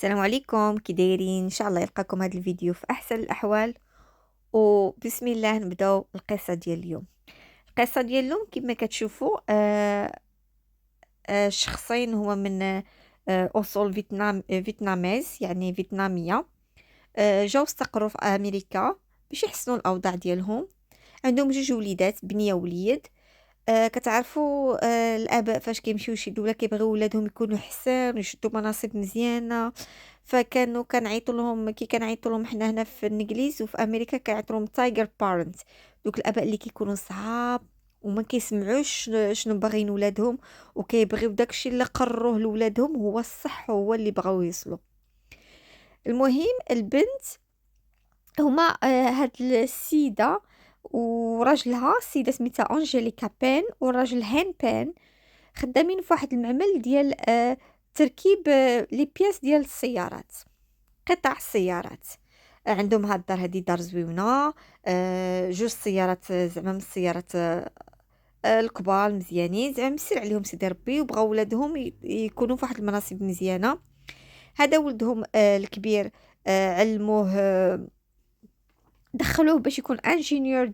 السلام عليكم، كي دايرين؟ ان شاء الله يلقاكم هذا الفيديو في احسن الاحوال. وبسم الله نبداو القصه ديال اليوم. القصه ديال اليوم كما كتشوفوا شخصين هو من اصول فيتناميز، يعني فيتناميه. جاو استقروا في امريكا باش يحسنوا الاوضاع ديالهم. عندهم جوج وليدات، بنيه ووليد. كتعرفوا الاباء فاش كيمشيو يشدوا ولا كيبغيو ولادهم يكونوا حسان ويشدوا مناصب مزيانه. فكانوا كنعيطوا لهم، كي كنعيطوا لهم حنا هنا في الانجليز وفي امريكا كيعيطوا لهم تايجر بارنت. دوك الاباء اللي كيكونوا صعاب وما كيسمعوش شنو باغيين ولادهم، وكيبغيو داكشي اللي قروه لولادهم هو الصح وهو اللي بغاو يوصلوا. المهم البنت، هما هاد السيدة وراجلها، السيدة سميتها أنجيليكا بين والراجل هين بين، خدامين في واحد المعمل ديال تركيب لي بياس ديال السيارات، قطع السيارات. عندهم هاد الدار، هادي دار زوينة. جوج سيارات، زعما من السيارات الكبار مزيانين، زعما مسير عليهم سيدي ربي، وبغاو ولادهم يكونوا في واحد المناصب مزيانة. هذا ولدهم الكبير، علموه، دخلوه باش يكون انجينيور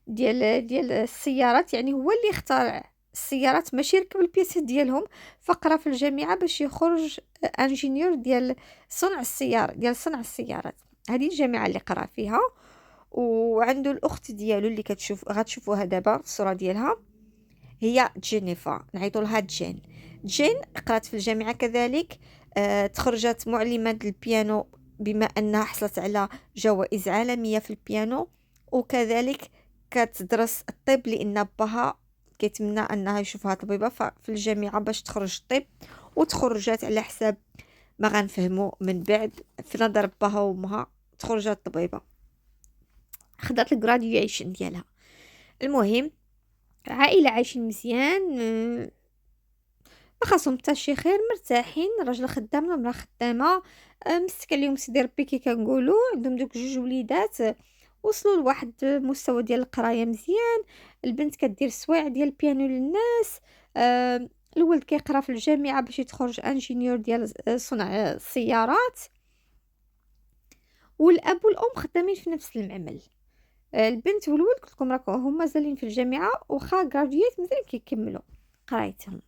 ديال السيارات، يعني هو اللي اخترع السيارات ماشي يركب البياسات ديالهم. فقرا في الجامعة باش يخرج انجينيور ديال صنع السيارة، ديال صنع السيارات. هذه الجامعة اللي قرا فيها. وعنده الاخت ديالو اللي غتشوفوها دابا الصورة ديالها، هي جينيفر، نعيطوا لها جين. جين قرات في الجامعة كذلك. تخرجت معلمة البيانو، بما أنها حصلت على جوائز عالمية في البيانو. وكذلك كتدرس الطب لأن باها كيتمنى أنها يشوفها طبيبة في الجامعة باش تخرج طب. وتخرجت على حساب ما غنفهمو من بعد، في نظر باها وامها تخرجت طبيبة، خدات الجراديويشن ديالها. المهم عائلة عايشين مزيان، ما خاصهم حتى شي خير، مرتاحين. راجل خدام المراه خدامه. مسك عليهم سيدي ربي كي كنقولوا. عندهم دوك جوج وليدات، وصلوا لواحد المستوى ديال القرايه مزيان. البنت كدير السوايع ديال البيانو للناس. الولد كيقرا في الجامعه باش يتخرج انجينيور ديال صنع السيارات. والاب والام خدامين في نفس المعمل. البنت والولد قلت لكم راكم هما مازالين في الجامعه، وخا غراديويت مازال كيكملوا قرايتهم.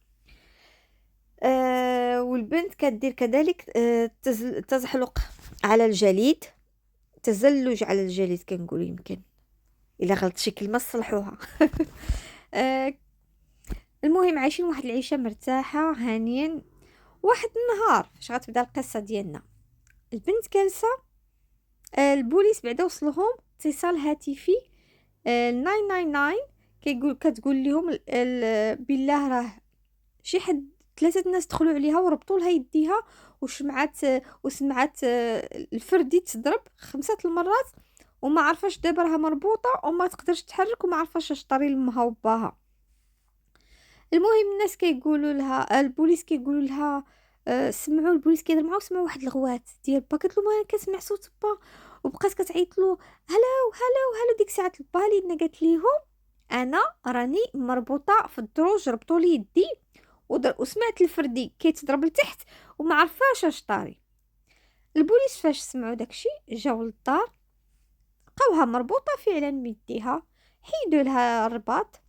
والبنت كدير كذلك تزحلق على الجليد، تزلج على الجليد كنقول، يمكن الا غلطت شي كلمه صلحوها. آه المهم عايشين واحد العيشه مرتاحه هانيا. واحد النهار فاش غتبدا القصه ديالنا، البنت جالسه، البوليس بعدا وصلهم اتصال هاتفي، 999، كتقول لهم بالله راه شي حد، ثلاثة ناس دخلوا عليها وربطوا لها يديها، وسمعت الفردي تضرب 5 المرات، وما عرفاش دابا راها مربوطه وما تقدرش تحرك وما عرفاش اش طاري لامها وباها. المهم الناس كيقولوا لها، البوليس كيقولوا لها، سمعوا البوليس كيهضر معاها وسمعوا واحد الغوات ديال با. قالت له ما أنا كنسمع صوت با، وبقات كتعيط له هلاو هلاو هلاو. ديك ساعه با لينا قالت ليهم انا راني مربوطه في الدروج، ربطوا لي يدي وسمعت الفردي كيتضرب لتحت وما عرفاش اش طاري. البوليس فاش سمعوا داكشي جاو للدار، لقاوها مربوطه فعلا بيديها. حيدوا لها الرباط،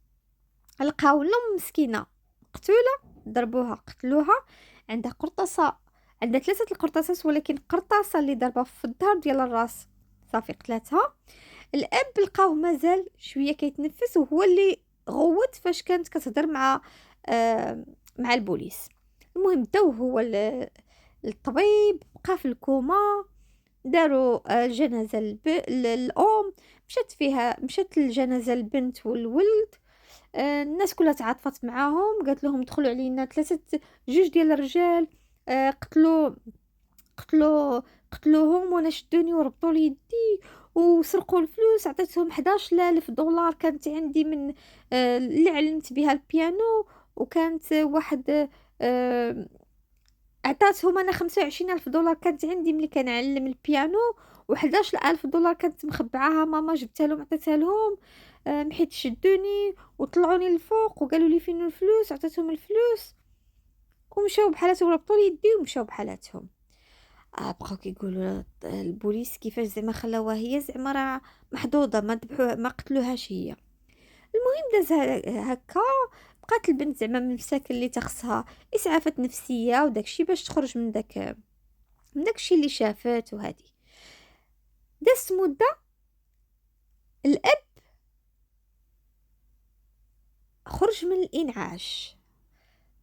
لقاو لهم مسكينه مقتوله، ضربوها قتلوها. عندها قرطاسه، عندها 3 القرطاسات، ولكن قرطاسه اللي ضربها في الظهر ديال الراس صافي قتلتها. الاب لقاوه مازال شويه كيتنفس، وهو اللي غوت فاش كانت كتهضر مع البوليس. المهم داو هو الطبيب، بقى في الكوما. داروا الجنازه الام، مشات الجنازه البنت والولد. الناس كلها تعاطفت معاهم، قالت لهم دخلوا علينا جوج ديال الرجال، قتلوا قتلوا قتلوهم وانا شدوني وربطوا لي يدي وسرقوا الفلوس. عطيتهم 11,000 دولار كانت عندي من اللي علمت بها البيانو. وكانت واحد عطاتهم انا 25,000 دولار كانت عندي ملي كنعلم البيانو، و11,000 دولار كانت مخبعاها ماما، جبتها لهم عطيتها لهم. حيت شدوني وطلعوني للفوق وقالوا لي فين الفلوس، عطيتهم الفلوس ومشاو بحالاتهم، ربطوا لي يدي ومشاو بحالاتهم. بقاو كيقولوا البوليس كيفاش زعما خلاوها هي زعما راه محظوظه ما ذبحوها ما قتلوهاش هي. المهم داز هكا، بقات البنت زعما من مساكن اللي تخصها اسعافات نفسيه وداكشي باش تخرج من داكشي اللي شافت. وهذه دازت مده، الاب خرج من الانعاش،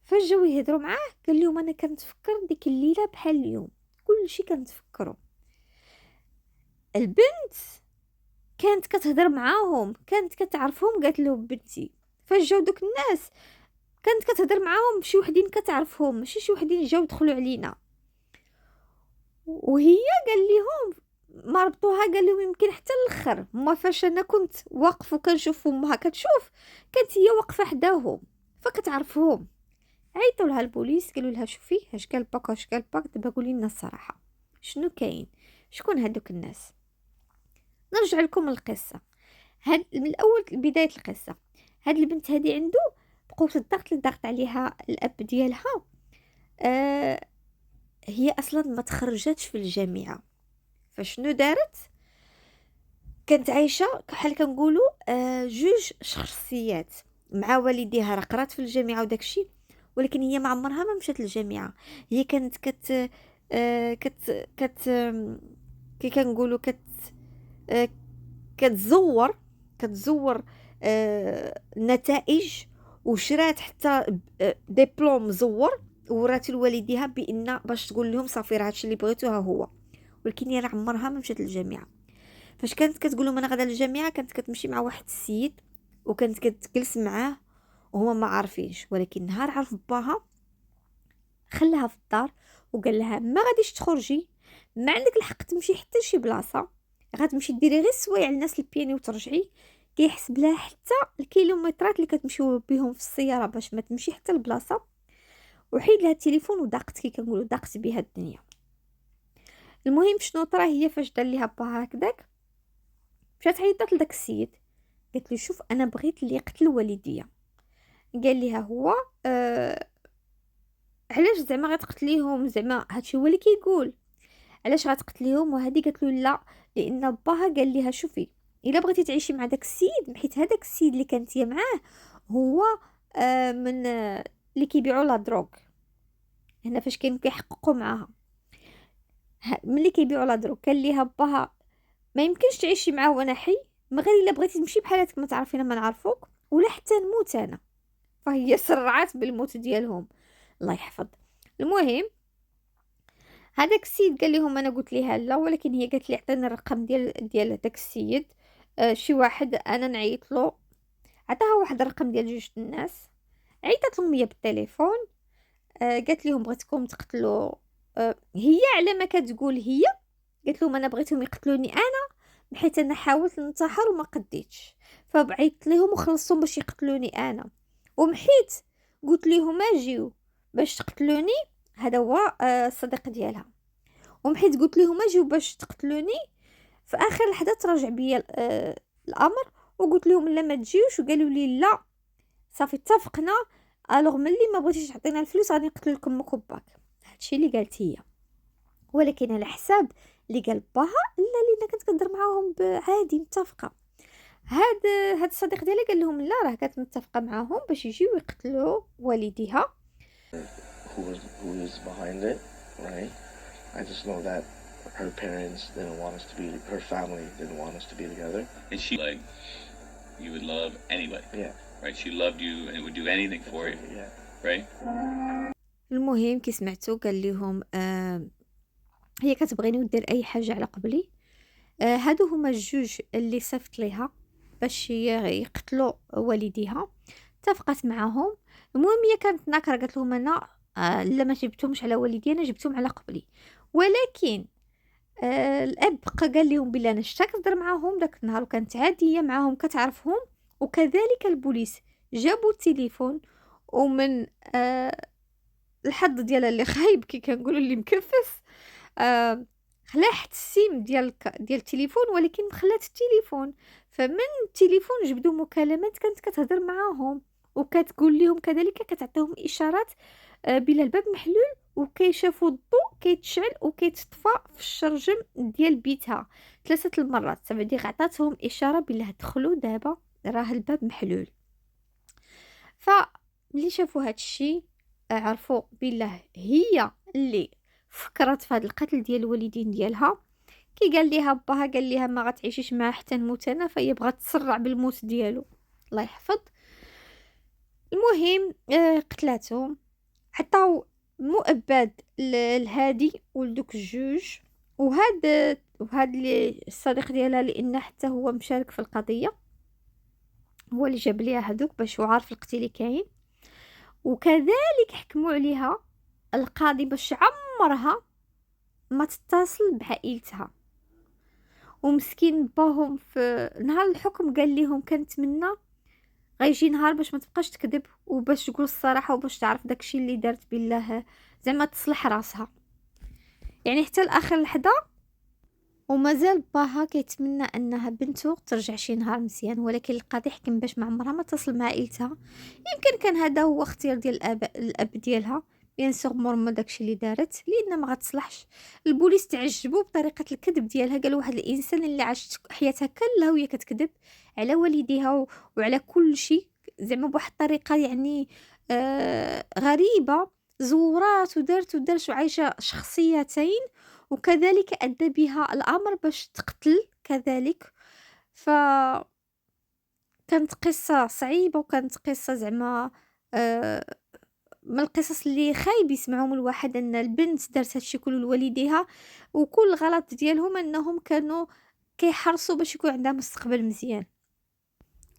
فجاو يهضروا معاه قال لهم انا كنتفكر ديك الليله بحال اليوم، كلشي كنتفكروا. البنت كانت كتهضر معاهم، كانت كتعرفهم، قالت له بنتي فاش جاو دوك الناس كانت كتهضر معاهم بشي وحدين كتعرفهم، ماشي شي وحدين جاو دخلوا علينا. وهي قال لهم ما ربطوها، قال لهم يمكن حتى الاخر هما فاش انا كنت واقف وكنشوف امها كتشوف، كانت هي واقفه حداهم فكتعرفهم. عيطوا لها البوليس قالوا لها شوفي اش قال باك اش قال باك، دابا قولي لنا الصراحه شنو كاين، شكون هادوك الناس. نرجع لكم القصه. هاد من الاول بدايه القصه، هاد البنت هادي عنده بقوه الضغط اللي ضغط عليها الاب ديالها. آه هي اصلا ما تخرجتش في الجامعه، فشنو دارت؟ كانت عايشه بحال كنقولوا جوج شخصيات مع والديها. راه قرات في الجامعه وداكشي، ولكن هي ما عمرها ما مشات للجامعه. هي كانت كت آه كت كت آم، كي كنقولوا آه كتزور نتائج، وشرات حتى دبلوم مزور، ورات لوالديها بان باش تقول لهم صافي راه هادشي اللي بغيتو ها هو. ولكن هي راه عمرها ما مشات للجامعه. فاش كانت كتقول لهم انا غادا للجامعه، كانت كتمشي مع واحد السيد وكانت كتجلس معاه وهما ما عارفينش. ولكن نهار عرف باها خلاها في الدار وقال لها ما غاديش تخرجي، ما عندك الحق تمشي حتى لشي بلاصه، غتمشي ديري غير السوايع للناس البياني وترجعي. كيحسب لها حتى الكيلومترات اللي كتمشيو بهم في السياره باش ما تمشي حتى البلاصه، وحيد لها التليفون وداقت كي كنقولوا داقت بها الدنيا. المهم شنو طرا، هي فاش دار ليها باها هكذاك مشات عيطات لداك السيد، قالت له شوف انا بغيت اللي يقتل والديا. قال لها هو علاش زعما غتقتليهم؟ زعما هادشي هو اللي كيقول علاش غتقتليهم؟ وهذه قالت له لا، لان باها قال لها شوفي الا بغيتي تعيشي مع داك السيد، حيت هذاك السيد اللي كانت هي معاه هو من اللي كيبيعوا لا دروغ. هنا فاش كانوا كيحققوا معاها ملي كيبيعوا لا دروغ، قال لها باها ما يمكنش تعيشي معاه وانا حي، ما غير الا بغيتي تمشي بحالاتك ما تعرفينا ما نعرفوك، ولا حتى نموت انا. فهي سرعات بالموت ديالهم، الله يحفظ. المهم هذاك السيد قال لهم انا قلت ليها لا، ولكن هي قالت لي عطيني الرقم ديال داك السيد. شي واحد انا نعيط له، عطاها واحد الرقم ديال جوج الناس، عيطت لهم هي بالتليفون. قالت لهم بغيتكم تقتلوا. هي على ما كتقول هي قالت لهم انا بغيتهم يقتلوني انا، بحيث انا حاولت ننتحر وما قديتش، فبعيطت لهم وخلصتهم باش يقتلوني انا، ومحيت قلت لهم اجيو باش تقتلوني. هذا هو الصديق ديالها. ومحيت قلت لهم اجيو باش تقتلوني، في اخر لحظه تراجع بيا الامر وقلت لهم لا ما تجيوش، وقالوا لي لا صافي اتفقنا، الوغ ملي ما بغيتيش تعطينا الفلوس غادي نقتل لكم امك وباك. هادشي اللي قالت هي، ولكن على حساب اللي قال باها لا، لينا كنت كنهضر معاهم عادي متفقه. هاد الصديق ديالي قال لهم لا، راه كانت متفقه معاهم باش يجيو يقتلوا والديها. who is behind it, right? I just know that her parents didn't want us to be, her family didn't want us to be together. And she, like, you would love anybody. Yeah. Right? She loved you and would do anything for you. Yeah. Right? المهم كي سمعتو قال لهم هي كتبغيني ودير اي حاجه على قبلي. هادو هما الجوج اللي صيفط ليها باش يقتلوا والديها، اتفقت معاهم. المهم هي كانت ناكره، قالت لهم انا لا ما جبتهمش على والدي، انا جبتهم على قبلي. ولكن الاب قال لهم بلي انا شتا كنهضر معاهم داك النهار وكانت عاديه معاهم كتعرفهم. وكذلك البوليس جابوا التليفون، ومن الحظ ديالها اللي خايب كي كنقولوا اللي مكفس، خلات السيم ديال التليفون، ولكن مخلات التليفون. فمن التليفون جبدوا مكالمات كانت كتهضر معاهم، وكتقول لهم كذلك كتعطيهم اشارات بلا الباب محلول وكيشافوا الضوء كيتشعل وكيتطفى في الشرجم ديال بيتها 3 المرات. صافي عطاتهم اشاره بله دخلوا دابا راه الباب محلول. فملي شافوا هاد الشيء عرفوا بالله هي اللي فكرت في هذا القتل ديال الوالدين ديالها. كي قال ليها باها قال ليها ما غتعيشيش معاه حتى نموت انا، فهي بغات تسرع بالموت ديالو الله يحفظ. المهم قتلاتهم، عطاو مؤبد لهادي ولدوك الجوج. وهاد اللي الصديق ديالها لان حتى هو مشارك في القضيه، هو اللي جاب ليها هذوك باش هو عارف القتيل كاين. وكذلك حكموا عليها القاضي باش عمرها ما تتصل بعائلتها. ومسكين باهم في نهار الحكم قال لهم كنتمنى غيجي نهار باش ما تبقاش تكذب وباش تقول الصراحه وباش تعرف داكشي اللي دارت بالله زعما تصلح راسها. يعني حتى لاخر لحظه ومازال باها كيتمنى انها بنته ترجع شي نهار مزيان، ولكن القاضي حكم باش ما عمرها ما تصل مع عائلتها. يمكن كان هذا هو اختيار ديال الاب ديالها بيان سور مرمى داكشي اللي دارت لان ما غتصلحش. البوليس تعجبوا بطريقه الكذب ديالها، قالوا واحد الانسان اللي عاشت حياتها كلها وهي كتكذب على والديها وعلى كل شيء زعما بواحد الطريقه يعني غريبه، زورات ودارت وعايشه شخصيتين، وكذلك ادى بها الامر باش تقتل كذلك. ف كانت قصه صعيبه وكانت قصه زعما من القصص اللي خايب يسمعهم الواحد ان البنت دارت هادشي كله لوالديها، وكل غلط ديالهم انهم كانوا كيحرصوا باش يكون عندها مستقبل مزيان.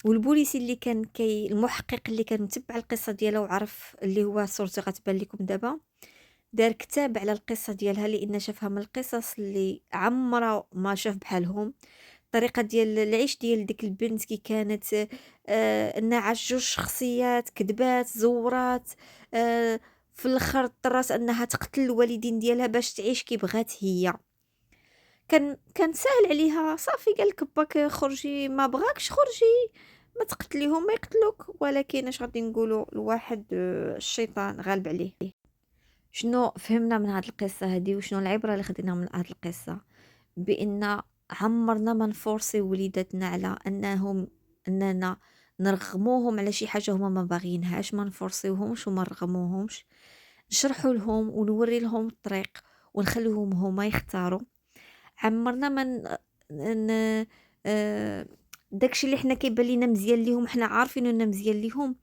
والبوليسي اللي كان المحقق اللي كان متبع القصه ديالها وعرف اللي هو صورته غتبان لكم دابا، دار كتاب على القصه ديالها لان شافها من القصص اللي عمره ما شاف بحالهم. الطريقه ديال العيش ديال ديك البنت كي كانت انها عاش جوج شخصيات، كذبات، زورات، في الاخر اضطرت انها تقتل الوالدين ديالها باش تعيش كي بغات هي. كان سهل عليها، صافي قال لك باك خرجي، ما بغاكش خرجي، ما تقتليهم ما يقتلوك. ولكن اش غادي نقولوا الواحد الشيطان غالب عليه. شنو فهمنا من هذه القصه هذه وشنو العبره اللي خدينا من هذه القصه؟ بان عمرنا ما نفورسي وليداتنا على اننا نرغموهم على شي حاجه هما ما باغينهاش. ما نفورسيوهمش وما نرغموهمش، نشرحوا لهم ونوري لهم الطريق ونخليهم هما يختاروا. عمرنا ما داكشي اللي حنا كيبان لينا مزيان ليهم حنا عارفين انه مزيان ليهم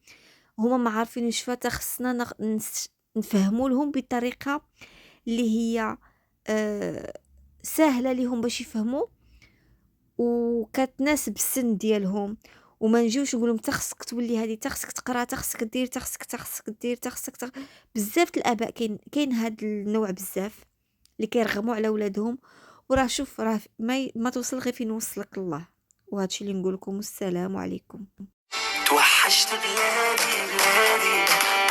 هما ما عارفينش، خصنا نفهموا لهم بطريقه اللي هي سهله ليهم باش يفهموا وكتناسب السن ديالهم. وما نجيوش نقولهم تا خصك تولي هذه، تا خصك تقرا، تا خصك دير، تا خصك دير، تا خصك بزاف الاباء كاين هذا النوع بزاف اللي كيرغموا على ولادهم. وراه شوف راه ما توصل غير فين وصلك الله. وهذا الشيء اللي نقول لكم. السلام عليكم. توحشت بلادي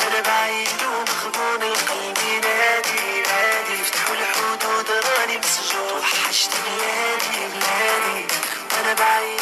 انا بعيد ومغبون القلب نادي فتحوا الحدود راني مسجون. توحشت بلادي انا بعيد